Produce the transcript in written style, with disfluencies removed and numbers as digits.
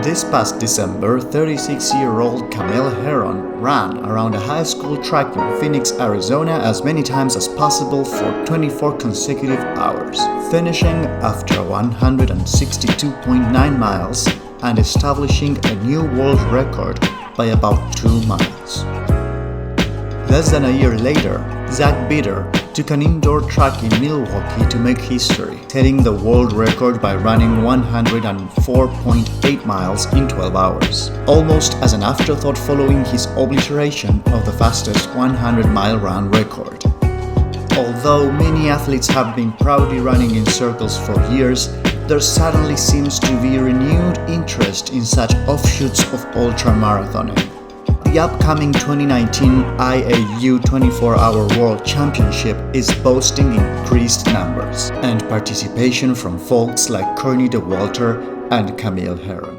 This past December, 36-year-old Camille Herron ran around a high school track in Phoenix, Arizona as many times as possible for 24 consecutive hours, finishing after 162.9 miles and establishing a new world record by about 2 miles. Less than a year later, Zach Bitter took an indoor track in Milwaukee to make history, setting the world record by running 104.8 miles in 12 hours, almost as an afterthought following his obliteration of the fastest 100-mile run record. Although many athletes have been proudly running in circles for years, there suddenly seems to be renewed interest in such offshoots of ultramarathoning. The upcoming 2019 IAU 24-Hour World Championship is boasting increased numbers and participation from folks like Courtney Dauwalter and Camille Herron.